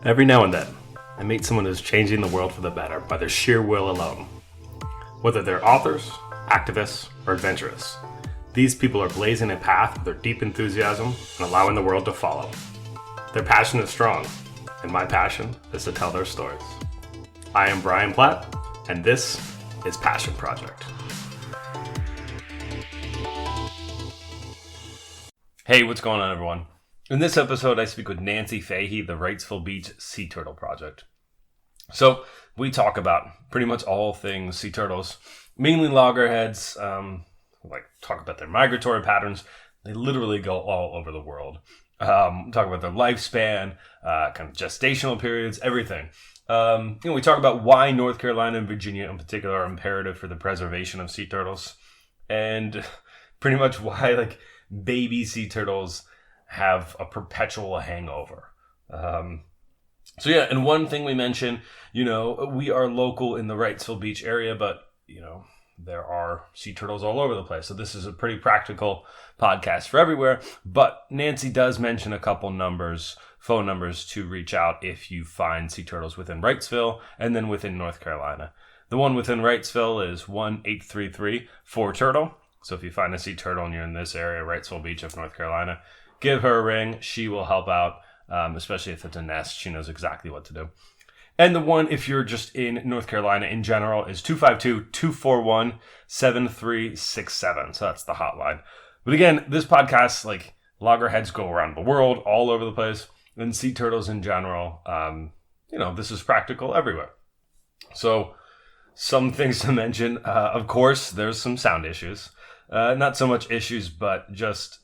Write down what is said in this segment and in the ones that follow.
Every now and then, I meet someone who's changing the world for the better by their sheer will alone. Whether they're authors, activists, or adventurers, these people are blazing a path with their deep enthusiasm and allowing the world to follow. Their passion is strong, and my passion is to tell their stories. I am Brian Platt, and this is Passion Project. Hey, what's going on, everyone? In this episode, I speak with Nancy Fahey, the Wrightsville Beach Sea Turtle Project. So, we talk about pretty much all things sea turtles, mainly loggerheads, talk about their migratory patterns. They literally go all over the world. Talk about their lifespan, kind of gestational periods, everything. We talk about why North Carolina and Virginia in particular are imperative for the preservation of sea turtles, and pretty much why baby sea turtles have a perpetual hangover. And one thing we mentioned, we are local in the Wrightsville Beach area, but, there are sea turtles all over the place. So this is a pretty practical podcast for everywhere. But Nancy does mention a couple phone numbers to reach out if you find sea turtles within Wrightsville and then within North Carolina. The one within Wrightsville is 1-833-4-TURTLE. So if you find a sea turtle and you're in this area, Wrightsville Beach of North Carolina, give her a ring. She will help out, especially if it's a nest. She knows exactly what to do. And the one, if you're just in North Carolina in general, is 252-241-7367. So that's the hotline. But again, this podcast, loggerheads go around the world, all over the place. And sea turtles in general, this is practical everywhere. So some things to mention. Of course, there's some sound issues. Not so much issues, but just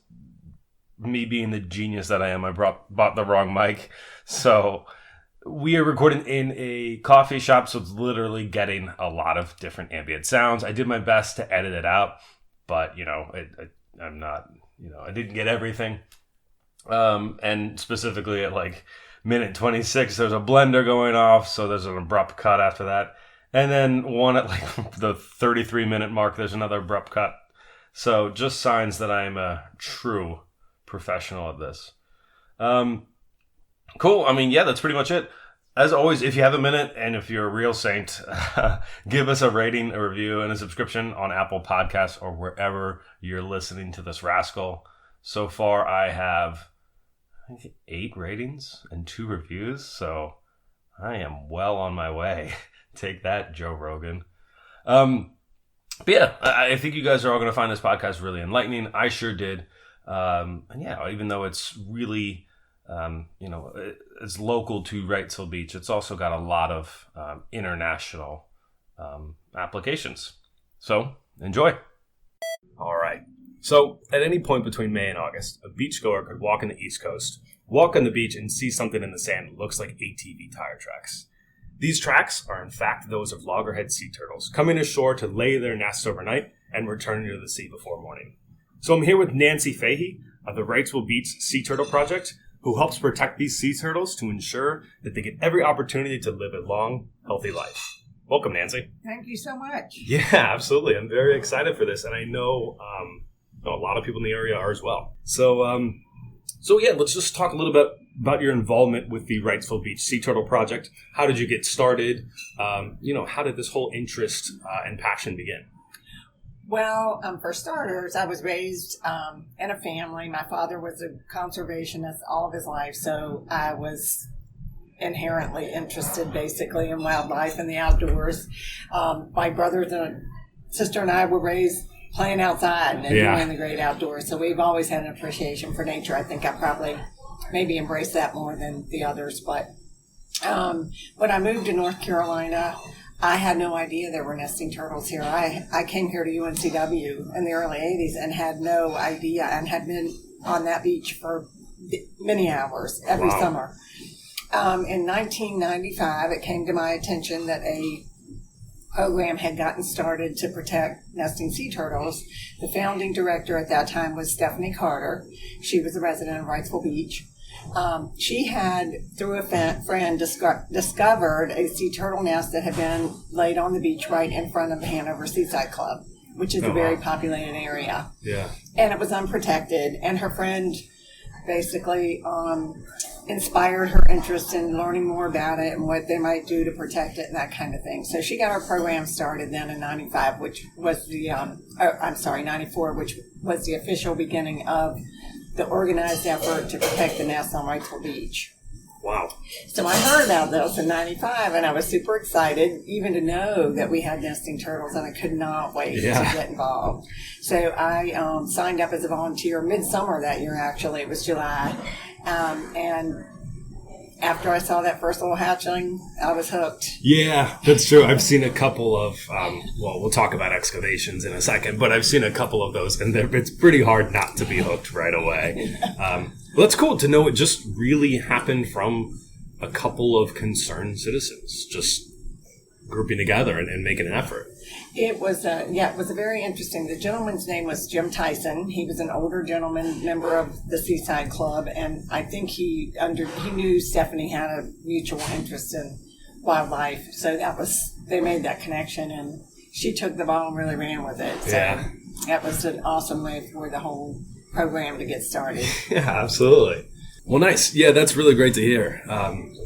me being the genius that I am, I bought the wrong mic. So we are recording in a coffee shop, so it's literally getting a lot of different ambient sounds. I did my best to edit it out, but, I'm not, I didn't get everything. And specifically at minute 26, there's a blender going off, so there's an abrupt cut after that. And then one at the 33-minute mark, there's another abrupt cut. So just signs that I'm a true professional at this. Cool. That's pretty much it. As always, if you have a minute and if you're a real saint, give us a rating, a review, and a subscription on Apple Podcasts or wherever you're listening to this rascal. So far, I have 8 ratings and 2 reviews, so I am well on my way. Take that, Joe Rogan. But yeah, I think you guys are all going to find this podcast really enlightening. I sure did. Even though it's really, it's local to Wrightsville Beach, it's also got a lot of international applications. So, enjoy. All right. So, at any point between May and August, a beachgoer could walk on the East Coast, walk on the beach, and see something in the sand that looks like ATV tire tracks. These tracks are in fact those of loggerhead sea turtles, coming ashore to lay their nests overnight and returning to the sea before morning. So I'm here with Nancy Fahey of the Wrightsville Beach Sea Turtle Project, who helps protect these sea turtles to ensure that they get every opportunity to live a long, healthy life. Welcome, Nancy. Thank you so much. Yeah, absolutely. I'm very excited for this, and I know a lot of people in the area are as well. So let's just talk a little bit about your involvement with the Wrightsville Beach Sea Turtle Project. How did you get started? How did this whole interest and passion begin? Well, for starters, I was raised in a family. My father was a conservationist all of his life, so I was inherently interested basically in wildlife and the outdoors. My brothers and sister and I were raised playing outside and enjoying the great outdoors, so we've always had an appreciation for nature. I think I probably maybe embrace that more than the others. But when I moved to North Carolina, I had no idea there were nesting turtles here. I came here to UNCW in the early 80s and had no idea, and had been on that beach for many hours every summer. In 1995, it came to my attention that a program had gotten started to protect nesting sea turtles. The founding director at that time was Stephanie Carter. She was a resident of Wrightsville Beach. She had, through a friend, discovered a sea turtle nest that had been laid on the beach right in front of the Hanover Seaside Club, which is a very populated area. Yeah. And it was unprotected. And her friend basically inspired her interest in learning more about it and what they might do to protect it and that kind of thing. So she got our program started then in 95, which was the, 94, which was the official beginning of the organized effort to protect the nest on Wrightsville Beach. Wow. So I heard about this in 95, and I was super excited even to know that we had nesting turtles, and I could not wait to get involved. So I signed up as a volunteer midsummer that year, actually. It was July. And after I saw that first little hatchling, I was hooked. Yeah, that's true. I've seen a couple of, we'll talk about excavations in a second, but I've seen a couple of those, and it's pretty hard not to be hooked right away. Well, that's cool to know it just really happened from a couple of concerned citizens just grouping together and making an effort. It was very interesting. The gentleman's name was Jim Tyson. He was an older gentleman, member of the Seaside Club, and I think he knew Stephanie had a mutual interest in wildlife. So they made that connection, and she took the ball and really ran with it. So that was an awesome way for the whole program to get started. Yeah, absolutely. Well, nice. Yeah, that's really great to hear.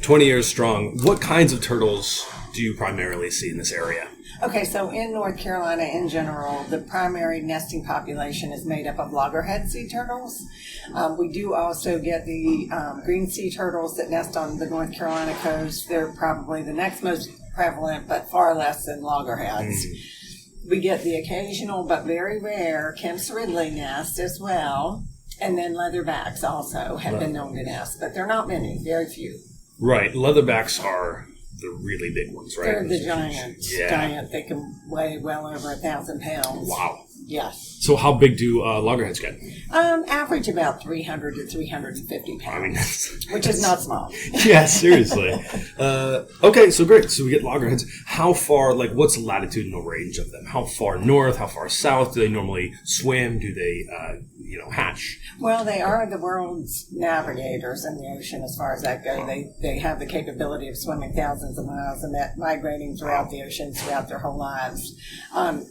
20 years strong. What kinds of turtles do you primarily see in this area? Okay, so in North Carolina in general, the primary nesting population is made up of loggerhead sea turtles. We do also get the green sea turtles that nest on the North Carolina coast. They're probably the next most prevalent, but far less than loggerheads. We get the occasional but very rare Kemp's Ridley nest as well. And then leatherbacks also have been known to nest, but they're not many, very few. Right. Leatherbacks are the really big ones, right? They're the giant. They can weigh well over 1,000 pounds. Wow. Yes. So how big do loggerheads get? Average about 300 to 350 pounds. I mean, which is not small. Yeah, seriously. Okay, so great. So we get loggerheads. How far, what's the latitudinal range of them? How far north, how far south do they normally swim? Do they, hatch? Well, they are the world's navigators in the ocean as far as that goes. They have the capability of swimming thousands of miles and migrating throughout the ocean throughout their whole lives.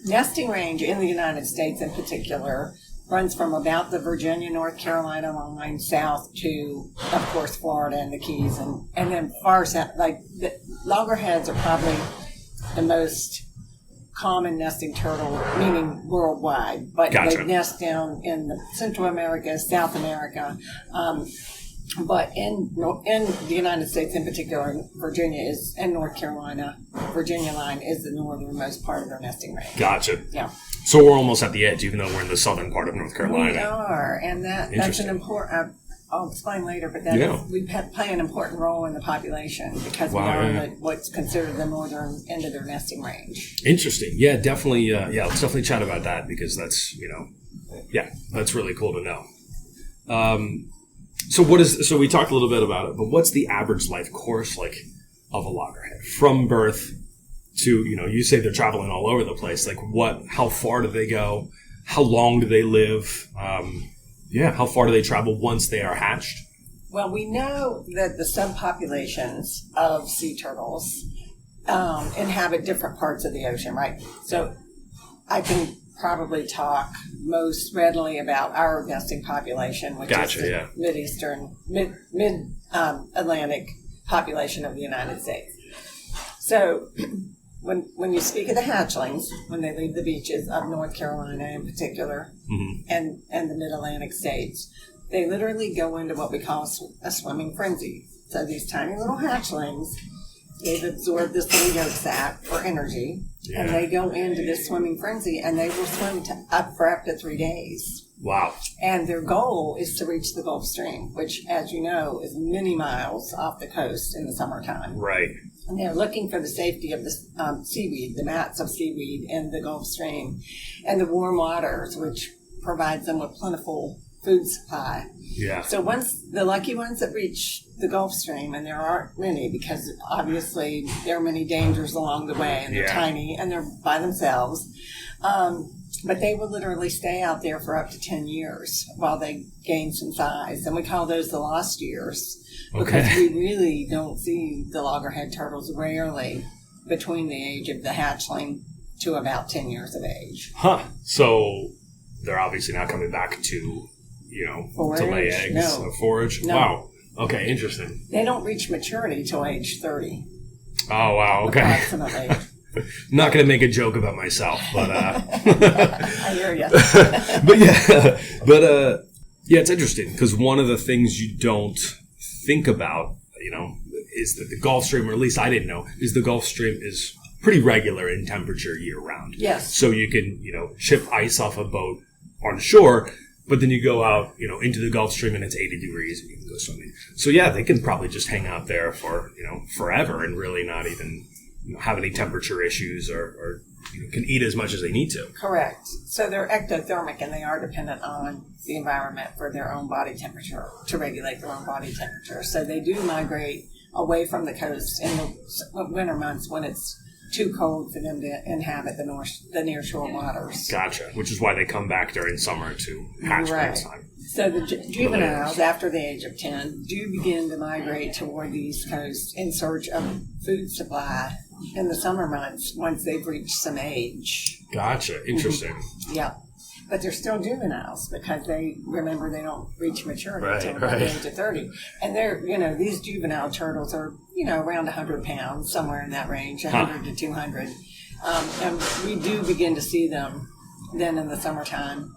Nesting range in the United States in particular runs from about the Virginia, North Carolina line south to, of course, Florida and the Keys. And then far south, the loggerheads are probably the most common nesting turtle, meaning worldwide. But Gotcha. They nest down in Central America, South America. But in the United States in particular, Virginia and North Carolina, Virginia line is the northernmost part of their nesting range. Gotcha. Yeah. So we're almost at the edge, even though we're in the southern part of North Carolina. We are, and that's an important. I'll explain later, but we play an important role in the population because we are in what's considered the northern end of their nesting range. Interesting. Yeah, definitely. Let's definitely chat about that because that's that's really cool to know. So we talked a little bit about it, but what's the average life course of a loggerhead from birth to, you say they're traveling all over the place. How far do they go? How long do they live? How far do they travel once they are hatched? Well, we know that the subpopulations of sea turtles inhabit different parts of the ocean, right? So I can probably talk most readily about our nesting population, which is the mid-Atlantic population of the United States. So when you speak of the hatchlings, when they leave the beaches of North Carolina in particular, and the mid-Atlantic states, they literally go into what we call a swimming frenzy. So these tiny little hatchlings, they've absorbed this little yolk sac for energy, and they go into this swimming frenzy, and they will swim for up to 3 days. Wow. And their goal is to reach the Gulf Stream, which, as you know, is many miles off the coast in the summertime. Right. And they're looking for the safety of the seaweed, the mats of seaweed in the Gulf Stream, and the warm waters, which provides them with plentiful food supply. Yeah. So once the lucky ones that reach the Gulf Stream, and there aren't many because obviously there are many dangers along the way, and they're tiny and they're by themselves, but they will literally stay out there for up to 10 years while they gain some size. And we call those the lost years because we really don't see the loggerhead turtles rarely between the age of the hatchling to about 10 years of age. Huh. So they're obviously not coming back to, forage? To lay eggs. No. Forage? No. Wow. Okay, interesting. They don't reach maturity till age 30. Oh, wow, okay. Approximately. I'm not going to make a joke about myself, but... I hear you. Yeah, it's interesting, because one of the things you don't think about, is that the Gulf Stream, or at least I didn't know, is the Gulf Stream is pretty regular in temperature year-round. Yes. So you can, ship ice off a boat on shore, but then you go out, into the Gulf Stream and it's 80 degrees and you can go swimming. So yeah, they can probably just hang out there for, forever and really not even have any temperature issues or can eat as much as they need to. Correct. So they're ectothermic and they are dependent on the environment for their own body temperature, to regulate their own body temperature. So they do migrate away from the coast in the winter months when it's too cold for them to inhabit the near shore waters. Gotcha. Which is why they come back during summer to hatch for its time. So the juveniles, after the age of 10, do begin to migrate toward the East Coast in search of food supply in the summer months once they've reached some age. Gotcha. Interesting. Mm-hmm. Yeah. But they're still juveniles because they don't reach maturity until the age of 30. And they're, these juvenile turtles are, around 100 pounds, somewhere in that range, 100 to 200. And we do begin to see them then in the summertime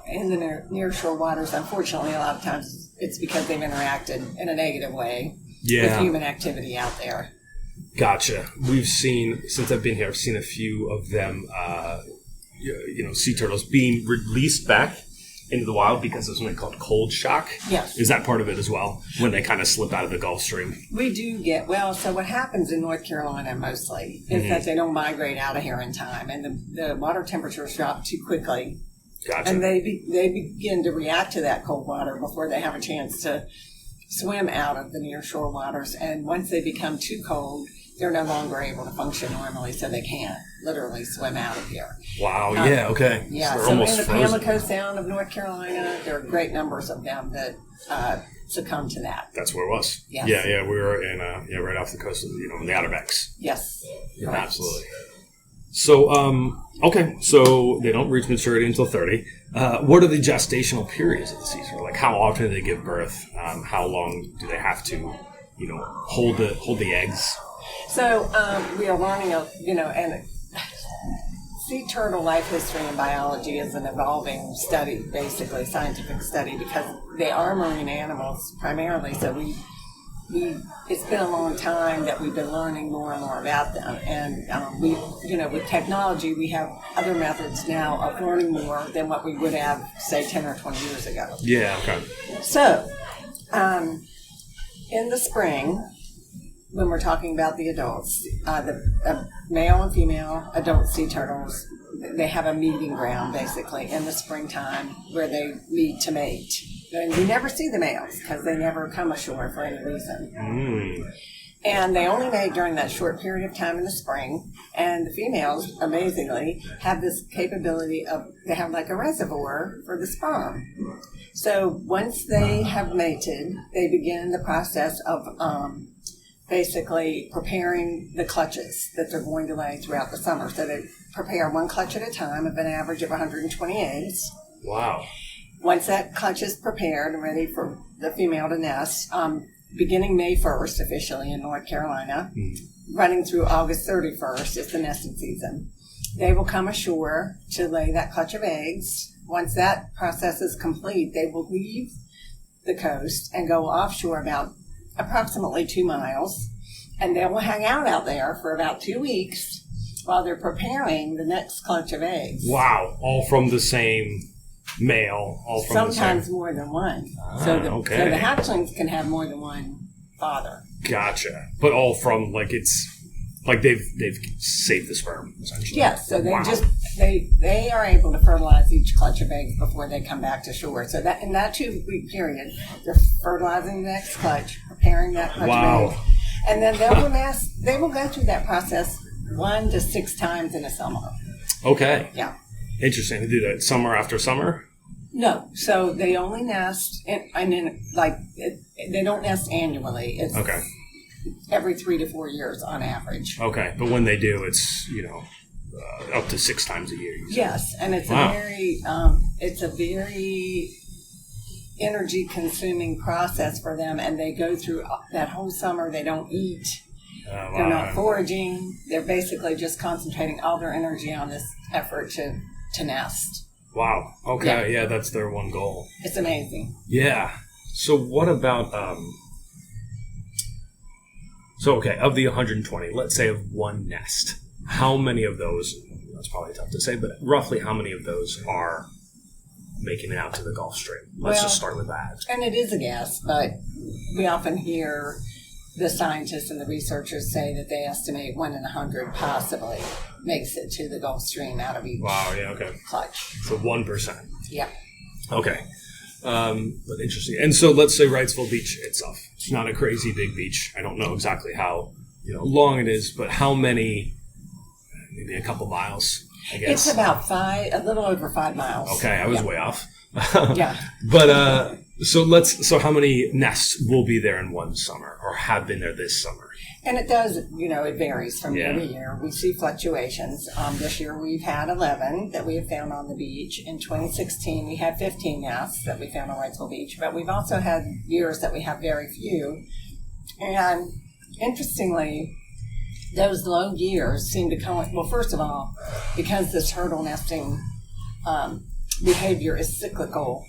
in the near shore waters. Unfortunately, a lot of times it's because they've interacted in a negative way with human activity out there. Gotcha. We've seen, since I've been here, I've seen a few of them, sea turtles being released back into the wild because of something called cold shock. Yes. Is that part of it as well, when they kind of slip out of the Gulf Stream? We do so what happens in North Carolina mostly is that they don't migrate out of here in time, and the water temperatures drop too quickly. Gotcha. And they begin to react to that cold water before they have a chance to swim out of the near shore waters. And once they become too cold, they're no longer able to function normally, so they can't literally swim out of here. Wow, okay. Yeah, so in the Pamlico Sound of North Carolina, there are great numbers of them that succumb to that. That's where it was. Yes. Yeah, we were in, right off the coast of, the Outer Banks. Yes. Yeah, absolutely. So, so they don't reach maturity until 30. What are the gestational periods of the sea turtle? Like, how often do they give birth? How long do they have to, hold the eggs? So we are learning, and sea turtle life history and biology is an evolving study, basically scientific study, because they are marine animals primarily. So it's been a long time that we've been learning more and more about them, and with technology, we have other methods now of learning more than what we would have, say, 10 or 20 years ago. Yeah. Okay. So, in the spring, when we're talking about the adults, the male and female adult sea turtles, they have a meeting ground basically in the springtime where they meet to mate. And we never see the males because they never come ashore for any reason. And they only mate during that short period of time in the spring. And the females, amazingly, have this capability they have like a reservoir for the sperm. So once they have mated, they begin the process of basically preparing the clutches that they're going to lay throughout the summer. So they prepare one clutch at a time of an average of 120 eggs. Wow. Once that clutch is prepared and ready for the female to nest, beginning May 1st officially in North Carolina, running through August 31st is the nesting season. They will come ashore to lay that clutch of eggs. Once that process is complete, they will leave the coast and go offshore about approximately 2 miles, and they will hang out there for about 2 weeks while they're preparing the next clutch of eggs. Wow. All from the same male, all from sometimes the same... more than one. So the hatchlings can have more than one father. Gotcha. But all from, it's like they've saved the sperm, essentially. Yes, so they are able to fertilize each clutch of eggs before they come back to shore. So that in that 2 week period, they're fertilizing the next clutch, preparing that clutch of eggs, and then they will go through that process 1 to 6 times in a summer. Okay. Yeah. Interesting. They do that summer after summer? No. So they only nest, they don't nest annually. It's every 3 to 4 years on average. Okay. But when they do, it's, up to 6 times a year. Yes. And it's energy consuming process for them, and they go through that whole summer. They don't eat. They're not foraging. They're basically just concentrating all their energy on this effort to nest. Wow. Okay. Yeah, that's their one goal. It's amazing. Yeah. So what about of the 120, let's say of one nest, how many of those, that's probably tough to say, but roughly how many of those are making it out to the Gulf Stream? Let's just start with that. And it is a guess, but we often hear the scientists and the researchers say that they estimate 1 in 100 possibly makes it to the Gulf Stream out of each clutch. So 1%. Yeah. Okay. But interesting. And so let's say Wrightsville Beach itself. It's not a crazy big beach. I don't know exactly how long it is, but how many, maybe a couple miles, I guess. It's about a little over 5 miles. Okay, I was way off. Yeah. But so how many nests will be there in one summer or have been there this summer? And it does, it varies from year to year. We see fluctuations. This year we've had 11 that we have found on the beach. In 2016 we had 15 nests that we found on Wrightsville Beach, but we've also had years that we have very few. And interestingly, those low years seem to coincide. Well, first of all, because this turtle nesting behavior is cyclical,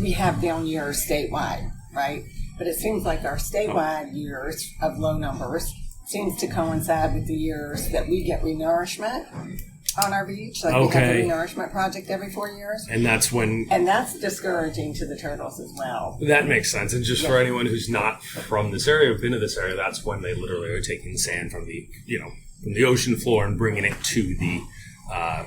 we have down years statewide, right? But it seems like our statewide years of low numbers seems to coincide with the years that we get renourishment on our beach. Like we have a renourishment project every 4 years. And that's discouraging to the turtles as well. That makes sense. And just for anyone who's not from this area or been to this area, that's when they literally are taking sand from the ocean floor and bringing it to the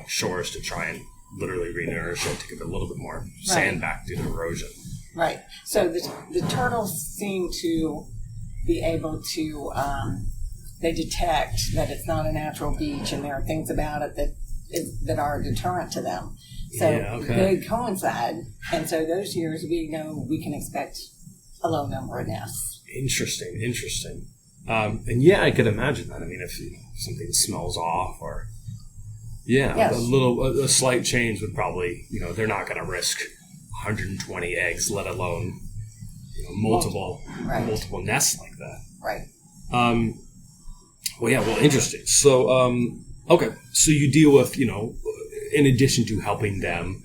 shores to try and literally renourish it to give it a little bit more sand back due to erosion. Right. So the turtles seem to be able to, they detect that it's not a natural beach and there are things about it that are a deterrent to them. So they coincide. And so those years we know we can expect a low number of nests. Interesting. And I could imagine that. I mean, if something smells off or, a slight change would probably, they're not going to risk 120 eggs, let alone multiple nests like that. Right. Interesting. So, so you deal with, in addition to helping them,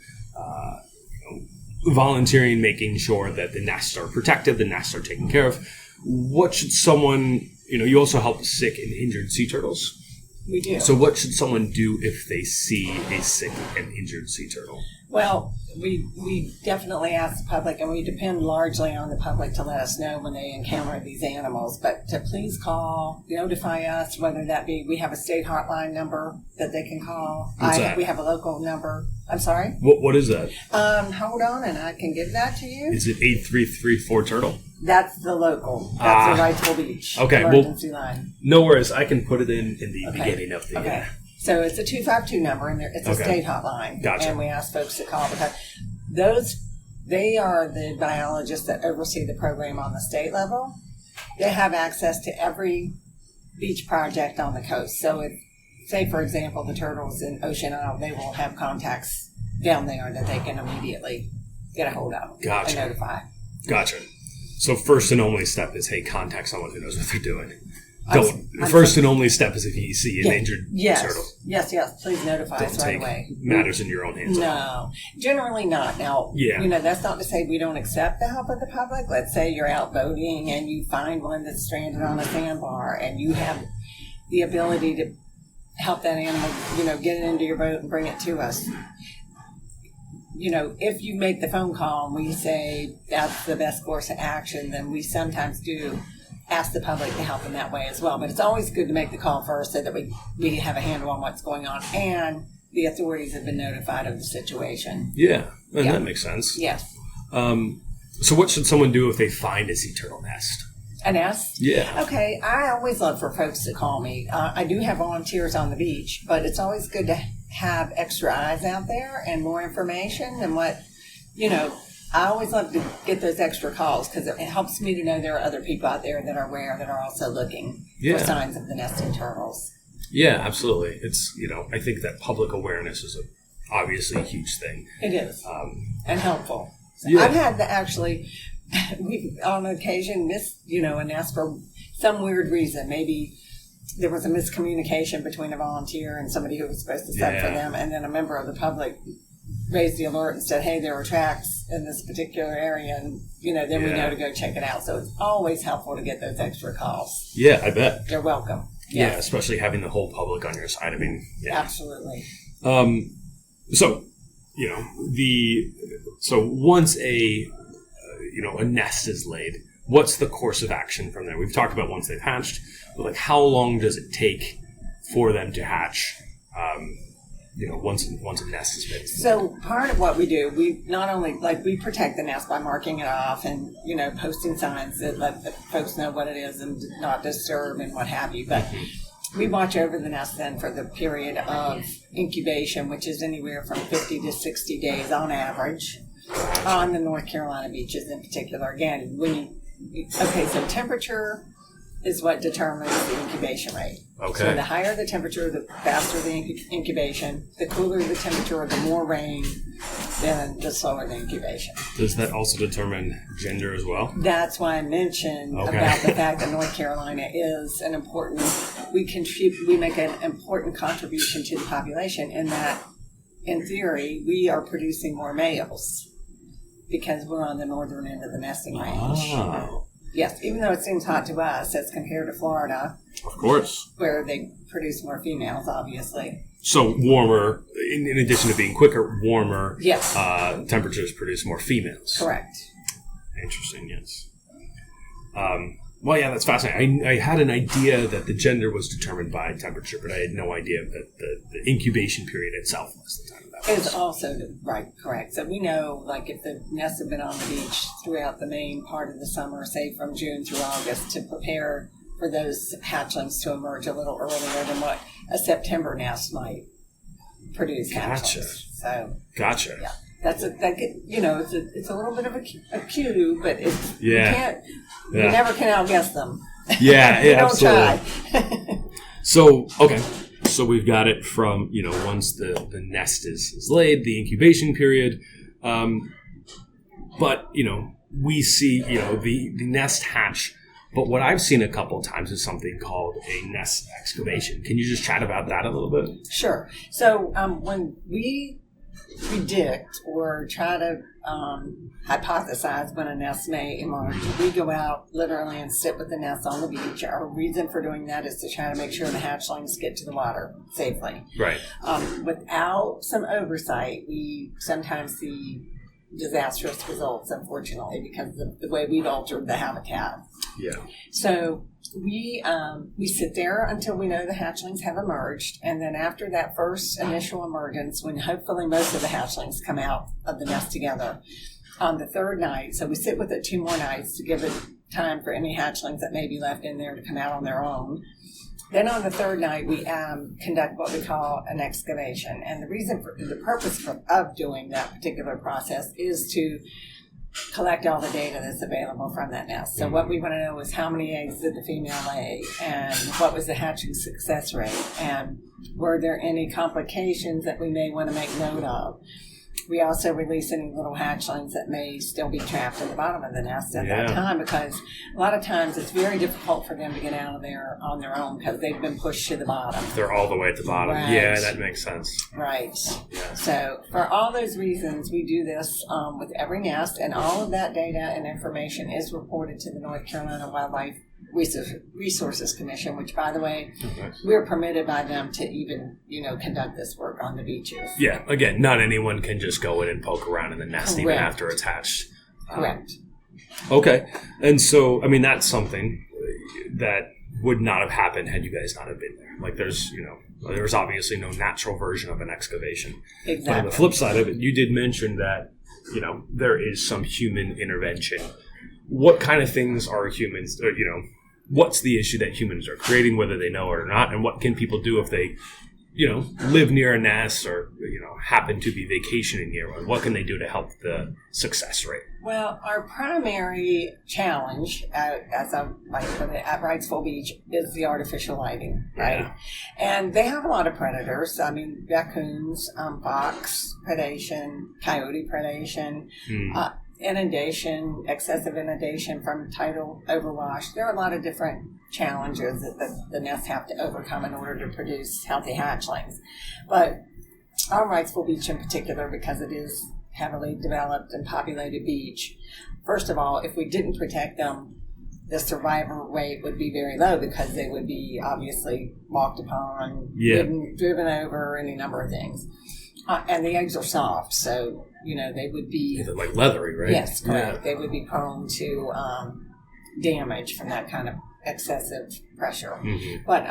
volunteering, making sure that the nests are protected, the nests are taken care of. What should someone, you also help sick and injured sea turtles. We do. So what should someone do if they see a sick and injured sea turtle? Well, we definitely ask the public, and we depend largely on the public to let us know when they encounter these animals, but to please call, notify us, whether that be, we have a state hotline number that they can call. What's that? We have a local number. I'm sorry? What is that? Hold on, and I can give that to you. Is it 8334 turtle? That's the local. That's the Wrightsville Beach emergency line. No worries. I can put it in the beginning of the... Okay. So it's a 252 number, and it's a state hotline. Gotcha. And we ask folks to call because they are the biologists that oversee the program on the state level. They have access to every beach project on the coast. So if, say, for example, the turtles in Ocean Isle, they will have contacts down there that they can immediately get a hold of and notify. Gotcha. So first and only step is, contact someone who knows what they're doing. First and only step is if you see an injured turtle. Yes. Please notify us right away. Matters in your own hands. No, generally not. Now, that's not to say we don't accept the help of the public. Let's say you're out boating and you find one that's stranded on a sandbar and you have the ability to help that animal, get it into your boat and bring it to us. If you make the phone call and we say that's the best course of action, then we sometimes do ask the public to help in that way as well. But it's always good to make the call first so that we have a handle on what's going on and the authorities have been notified of the situation. Yeah, that makes sense. Yes. So what should someone do if they find a sea turtle nest? A nest? Yeah. Okay, I always love for folks to call me. I do have volunteers on the beach, but it's always good to have extra eyes out there and more information and what, I always love to get those extra calls because it helps me to know there are other people out there that are aware that are also looking for signs of the nesting turtles. Yeah, absolutely. It's, I think that public awareness is obviously a huge thing. It is. And helpful. So I've had to actually, we on occasion missed, a nest for some weird reason. Maybe there was a miscommunication between a volunteer and somebody who was supposed to set for them, and then a member of the public raised the alert and said, hey, there are tracks in this particular area, and then we know to go check it out. So it's always helpful to get those extra calls. Yeah, I bet. You're welcome. Yeah, especially having the whole public on your side. I mean, yeah. Absolutely. So, so once a nest is laid, what's the course of action from there? We've talked about once they've hatched, but like how long does it take for them to hatch? Once a nest is made. So part of what we do, we not only we protect the nest by marking it off and posting signs that let the folks know what it is and not disturb and what have you, but we watch over the nest then for the period of incubation, which is anywhere from 50 to 60 days on average on the North Carolina beaches in particular. Again, so temperature is what determines the incubation rate. Okay. So the higher the temperature, the faster the incubation. The cooler the temperature, the more rain, then the slower the incubation. Does that also determine gender as well? That's why I mentioned about the fact that North Carolina is an important, we make an important contribution to the population in that, in theory, we are producing more males because we're on the northern end of the nesting range. Oh. Yes, even though it seems hot to us as compared to Florida. Of course. Where they produce more females, obviously. So warmer, in addition to being quicker, warmer yes. Temperatures produce more females. Correct. Interesting, yes. Well, yeah, that's fascinating. I had an idea that the gender was determined by temperature, but I had no idea that the incubation period itself was the time of that. It's also correct. So we know, if the nests have been on the beach throughout the main part of the summer, say from June through August, to prepare for those hatchlings to emerge a little earlier than what a September nest might produce hatchlings. Gotcha. Yeah. It's a little bit of a cue, but you never can outguess them. Yeah, you don't absolutely. try. So we've got it from, once the nest is laid, the incubation period. But, we see, the nest hatch. But what I've seen a couple of times is something called a nest excavation. Can you just chat about that a little bit? Sure. So when we predict or try to hypothesize when a nest may emerge, we go out literally and sit with the nest on the beach. Our reason for doing that is to try to make sure the hatchlings get to the water safely. Right. Without some oversight, we sometimes see disastrous results, unfortunately, because of the way we've altered the habitat. Yeah. So we sit there until we know the hatchlings have emerged, and then after that first initial emergence, when hopefully most of the hatchlings come out of the nest together, on the third night, so we sit with it 2 more nights to give it time for any hatchlings that may be left in there to come out on their own. Then on the third night, we conduct what we call an excavation, and the purpose of doing that particular process is to collect all the data that's available from that nest. So what we want to know is how many eggs did the female lay, and what was the hatching success rate, and were there any complications that we may want to make note of. We also release any little hatchlings that may still be trapped at the bottom of the nest at that time, because a lot of times it's very difficult for them to get out of there on their own because they've been pushed to the bottom. They're all the way at the bottom. Right. Yeah, that makes sense. Right. Yeah. So for all those reasons, we do this with every nest, and all of that data and information is reported to the North Carolina Wildlife Resources Commission, which, by the way, we're permitted by them to even, conduct this work on the beaches. Yeah, again, not anyone can just go in and poke around in the nest even after it's hatched. Correct. Okay. And so, I mean, that's something that would not have happened had you guys not have been there. Like, there's obviously no natural version of an excavation. Exactly. But on the flip side of it, you did mention that, there is some human intervention. What kind of things are humans, what's the issue that humans are creating, whether they know it or not, and what can people do if they, live near a nest or, happen to be vacationing near one? What can they do to help the success rate? Well, our primary challenge, as I might put it, at Wrightsville Beach is the artificial lighting, right? Yeah. And they have a lot of predators. I mean, raccoons, fox predation, coyote predation. inundation, excessive inundation from tidal overwash. There are a lot of different challenges that the nests have to overcome in order to produce healthy hatchlings. But on Wrightsville Beach in particular, because it is heavily developed and populated beach, first of all, if we didn't protect them, the survivor rate would be very low because they would be obviously walked upon, driven over, any number of things. And the eggs are soft, so, they would be... They're like leathery, right? Yes, correct. Yeah. They would be prone to damage from that kind of excessive pressure. Mm-hmm. But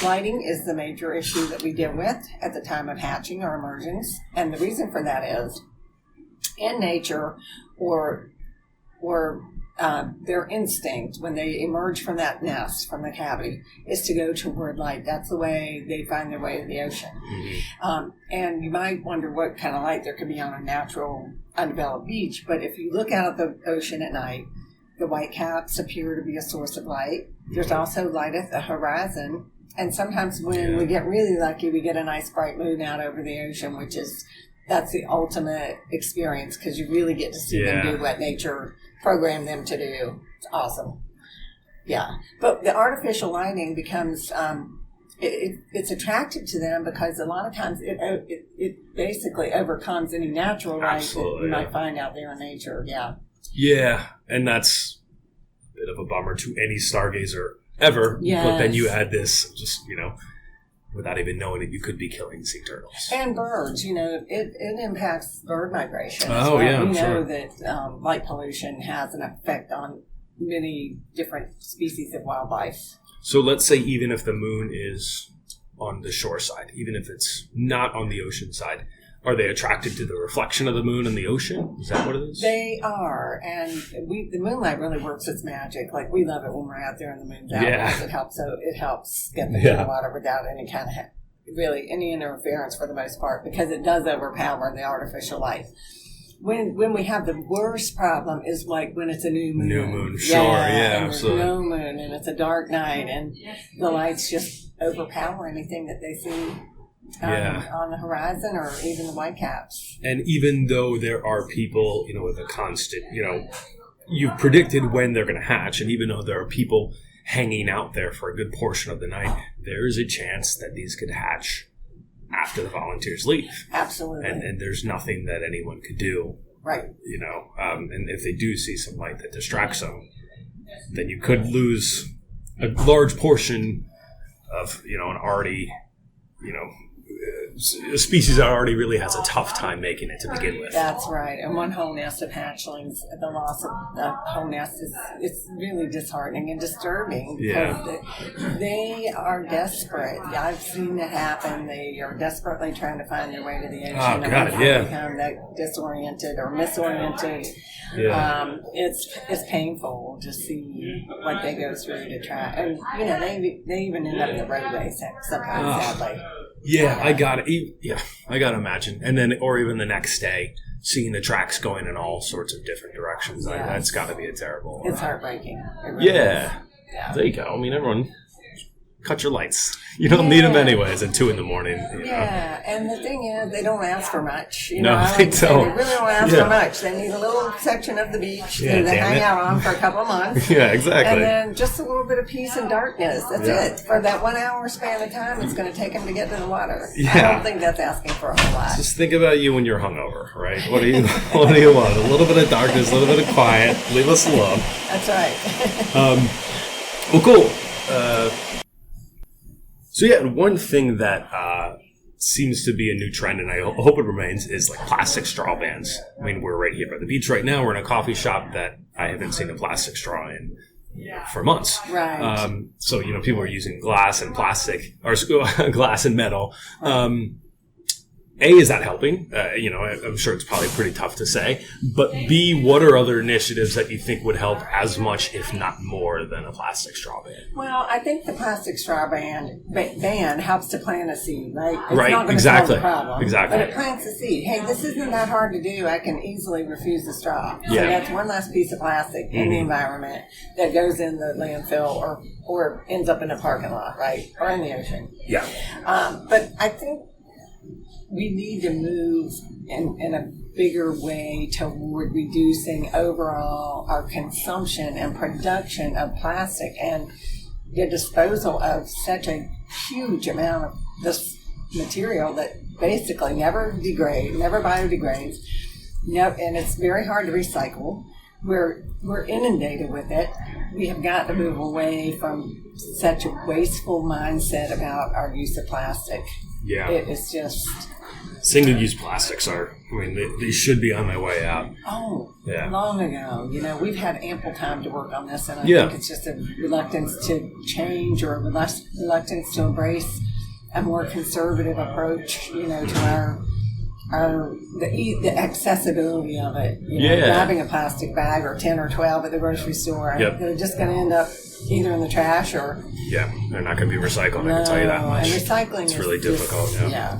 lighting is the major issue that we deal with at the time of hatching or emergence. And the reason for that is, in nature, or their instinct when they emerge from that nest, from the cavity, is to go toward light. That's the way they find their way to the ocean. Mm-hmm. And you might wonder what kind of light there could be on a natural, undeveloped beach. But if you look out at the ocean at night, the whitecaps appear to be a source of light. There's also light at the horizon. And sometimes when we get really lucky, we get a nice bright moon out over the ocean, that's the ultimate experience because you really get to see them do what nature programmed them to do. It's awesome. Yeah. But the artificial lighting becomes, it's attractive to them because a lot of times it basically overcomes any natural light that you might find out there in nature. Yeah. Yeah. And that's a bit of a bummer to any stargazer ever. Yes. But then you add this just, without even knowing it, you could be killing sea turtles. And birds, it impacts bird migration. Oh, well. Yeah, we know that light pollution has an effect on many different species of wildlife. So let's say even if the moon is on the shore side, even if it's not on the ocean side, are they attracted to the reflection of the moon in the ocean? Is that what it is? They are, and the moonlight really works its magic. Like, we love it when we're out there and the moon's out. Yeah. It helps get them in the water without any kind of any interference for the most part, because it does overpower the artificial light. When we have the worst problem is like when it's a new moon. New moon, sure, yeah, absolutely. No moon, and it's a dark night, and the lights just overpower anything that they see on the horizon or even the whitecaps. And even though there are people, with a constant, you've predicted when they're going to hatch, and even though there are people hanging out there for a good portion of the night, there is a chance that these could hatch after the volunteers leave. Absolutely. And there's nothing that anyone could do. Right. And if they do see some light that distracts them, then you could lose a large portion of, an already, a species that already really has a tough time making it to begin with. That's right. And one whole nest of hatchlings, the loss of the whole nest it's really disheartening and disturbing because they are desperate. I've seen it happen. They are desperately trying to find their way to the ocean. Oh, God, yeah. Become that disoriented or misoriented. Yeah. It's painful to see what they go through to try. And, they even end up in the roadway sometimes, sadly. Yeah, I got it. Yeah, I got to imagine. And then, or even the next day, seeing the tracks going in all sorts of different directions. Yes. That's got to be a terrible... It's heartbreaking. It really is. There you go. I mean, everyone... Cut your lights. You don't need them anyways at 2 a.m. Yeah, and the thing is, they don't ask for much. They don't. They really don't ask for much. They need a little section of the beach that they hang out on for a couple of months. Yeah, exactly. And then just a little bit of peace and darkness. That's it. For that 1 hour span of time, it's going to take them to get to the water. Yeah. I don't think that's asking for a whole lot. Just think about you when you're hungover, right? What do you want? A little bit of darkness, a little bit of quiet. Leave us alone. That's right. Well, cool. So one thing that seems to be a new trend, and I hope it remains, is like plastic straw bans. I mean, we're right here by the beach right now. We're in a coffee shop that I haven't seen a plastic straw in for months. Right. So, people are using glass and plastic, or glass and metal. A, is that helping? I'm sure it's probably pretty tough to say. But B, what are other initiatives that you think would help as much, if not more, than a plastic straw ban? Well, I think the plastic straw ban helps to plant a seed, right? It's right, not going to exactly. solve the problem. Exactly. But it plants a seed. Hey, this isn't that hard to do. I can easily refuse the straw. So that's one less piece of plastic in the environment that goes in the landfill or ends up in a parking lot, right? Or in the ocean. Yeah. But I think we need to move in a bigger way toward reducing overall our consumption and production of plastic and the disposal of such a huge amount of this material that basically never biodegrades. No, and it's very hard to recycle. We're inundated with it. We have got to move away from such a wasteful mindset about our use of plastic. Yeah. It is just... Single-use plastics they should be on their way out. Oh, yeah. Long ago. We've had ample time to work on this, and I Yeah. think it's just a reluctance to change or a reluctance to embrace a more conservative approach, to the accessibility of it. Grabbing a plastic bag or 10 or 12 at the grocery store, Yep. they're just going to end up either in the trash or... Yeah, they're not going to be recycled, I can tell you that much. And recycling it's is really difficult. Just, yeah.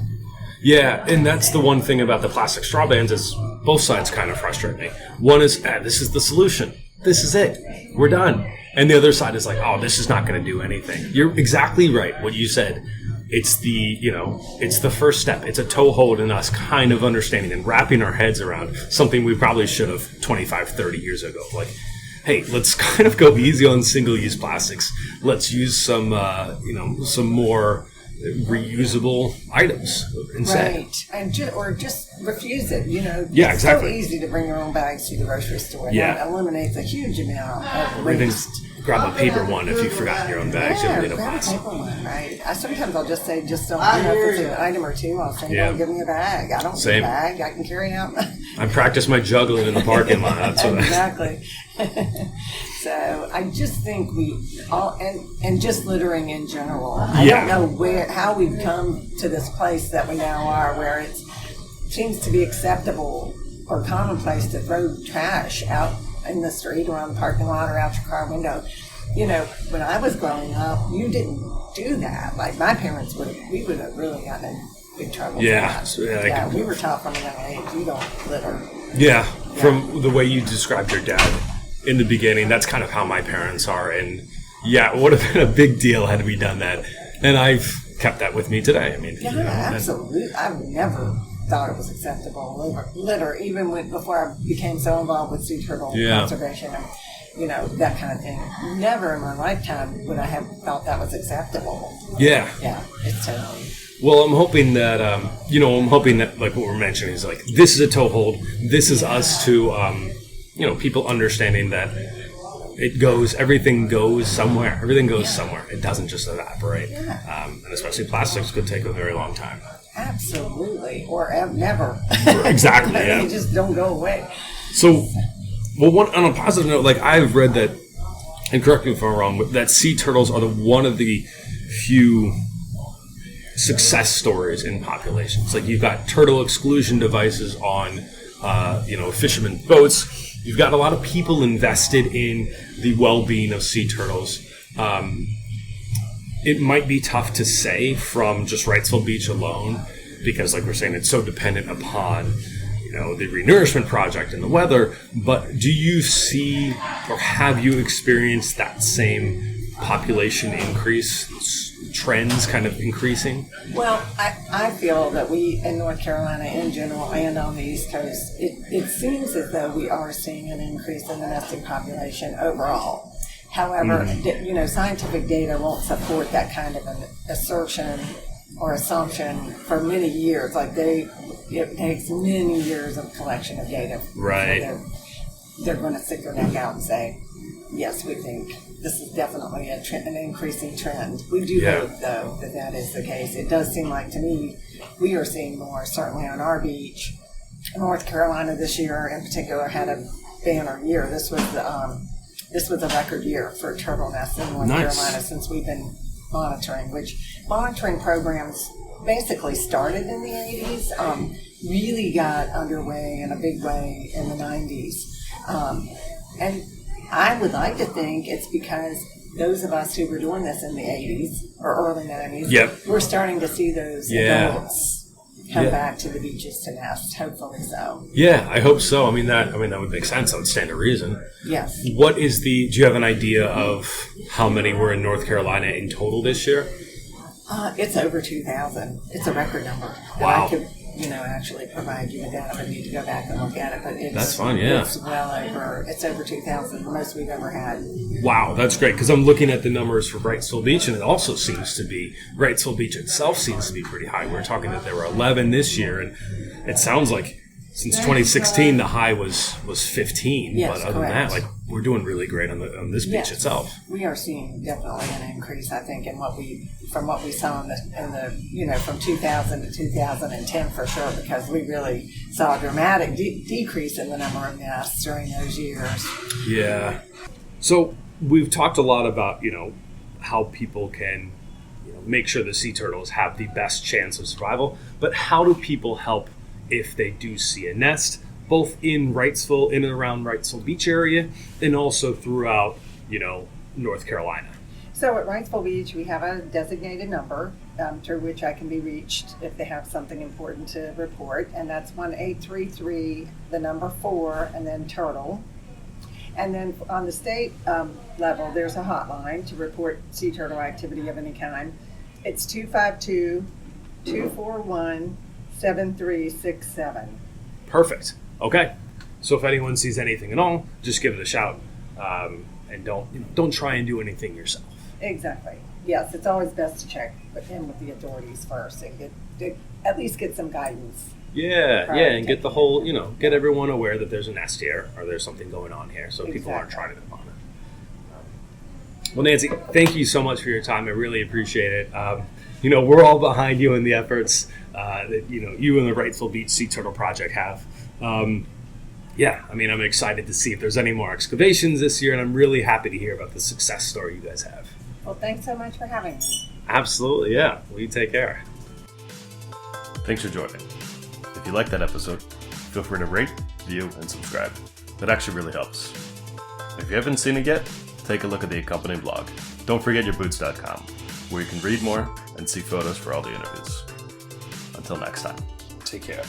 Yeah, and that's the one thing about the plastic straw bans is both sides kind of frustrate me. One is, this is the solution. This is it. We're done. And the other side is like, oh, this is not going to do anything. You're exactly right. What you said. It's it's the first step. It's a toehold in us kind of understanding and wrapping our heads around something we probably should have 25, 30 years ago. Like, hey, let's kind of go easy on single-use plastics. Let's use some more reusable items instead. Right, and just refuse it. Yeah, it's exactly. so easy to bring your own bags to the grocery store. Yeah. That eliminates a huge amount of Everything's waste. grab a paper one if you've forgotten your own bags. You don't need a grab a plastic. paper one, right? Sometimes I'll just say, if it's an item or two, I'll say, Yeah. no, give me a bag. I don't need Same. a bag. I can carry out. I practice my juggling in the parking lot. That's what Exactly. So I just think we all, and just littering in general. I Yeah. don't know how we've come to this place that we now are, where it seems to be acceptable or commonplace to throw trash out in the street or on the parking lot or out your car window. When I was growing up, you didn't do that. Like my parents we would have really gotten in big trouble. Yeah. For that. So, We were taught from a young age, you don't litter. Yeah, from the way you described your dad in the beginning, that's kind of how my parents are. And yeah, it would have been a big deal had we done that. And I've kept that with me today. Yeah, absolutely. I've never thought it was acceptable to litter, even before I became so involved with sea turtle conservation and that kind of thing. Never in my lifetime would I have thought that was acceptable. Yeah. Yeah, it's totally. Well, I'm hoping that, like what we're mentioning is like, this is a toehold. This is us to, people understanding that everything goes somewhere. Everything goes somewhere. It doesn't just evaporate. Yeah. And especially plastics could take a very long time. Absolutely. Or never. Exactly, yeah. They just don't go away. So, on a positive note, like I've read that, and correct me if I'm wrong, but that sea turtles are one of the few success stories in populations. Like you've got turtle exclusion devices on, fishermen boats. You've got a lot of people invested in the well-being of sea turtles. It might be tough to say from just Wrightsville Beach alone, because like we're saying, it's so dependent upon, the renourishment project and the weather. But do you see, or have you experienced that same population increase, trends kind of increasing? Well, I feel that we in North Carolina in general and on the East Coast, it seems as though we are seeing an increase in the nesting population overall. However, scientific data won't support that kind of an assertion or assumption for many years. Like it takes many years of collection of data. Right. They're going to stick their neck out and say, yes, we think this is definitely an increasing trend. We do hope, though, that is the case. It does seem like, to me, we are seeing more, certainly on our beach. North Carolina this year, in particular, had a banner year. This was a record year for turtle nests in North Carolina since we've been monitoring, which monitoring programs basically started in the 80s, really got underway in a big way in the 90s. And I would like to think it's because those of us who were doing this in the 80s or early 90s, we're starting to see those adults come back to the beaches to nest, hopefully so. Yeah, I hope so. I mean that would make sense. That would stand to reason. Yes. Do you have an idea of how many were in North Carolina in total this year? It's over 2,000. It's a record number. Wow. And I could, actually provide you with that. I would need to go back and look at it, but That's fine, yeah. It's over 2,000, the most we've ever had. Wow, that's great, because I'm looking at the numbers for Wrightsville Beach, and it also seems to be, Wrightsville Beach itself seems to be pretty high. We're talking that there were 11 this year, and it sounds like since 2016 the high was 15. Yes, but other correct. than that, we're doing really great on this beach Yes. itself. We are seeing definitely an increase, I think, from what we saw in the from 2000 to 2010 for sure, because we really saw a dramatic decrease in the number of nests during those years. Yeah. So we've talked a lot about, how people can, make sure the sea turtles have the best chance of survival, but how do people help if they do see a nest, both in Wrightsville, in and around Wrightsville Beach area, and also throughout, North Carolina? So at Wrightsville Beach, we have a designated number through which I can be reached if they have something important to report, and that's 1-833, the number 4, and then turtle. And then on the state level, there's a hotline to report sea turtle activity of any kind. It's 252-241-7367. Perfect. Okay. So if anyone sees anything at all, just give it a shout, and don't try and do anything yourself. Exactly. Yes, it's always best to check in with the authorities first and at least get some guidance. Yeah, and get the whole, get everyone aware that there's a nest here or there's something going on here, so people aren't trying to on it. Well, Nancy, thank you so much for your time. I really appreciate it. We're all behind you in the efforts that you and the Wrightsville Beach Sea Turtle Project have. I'm excited to see if there's any more excavations this year, and I'm really happy to hear about the success story you guys have. Well, thanks so much for having me. Absolutely, yeah. Well, you take care. Thanks for joining. If you liked that episode, feel free to rate, view, and subscribe. That actually really helps. If you haven't seen it yet, take a look at the accompanying blog. Don't forget yourboots.com, where you can read more and see photos for all the interviews. Until next time, take care.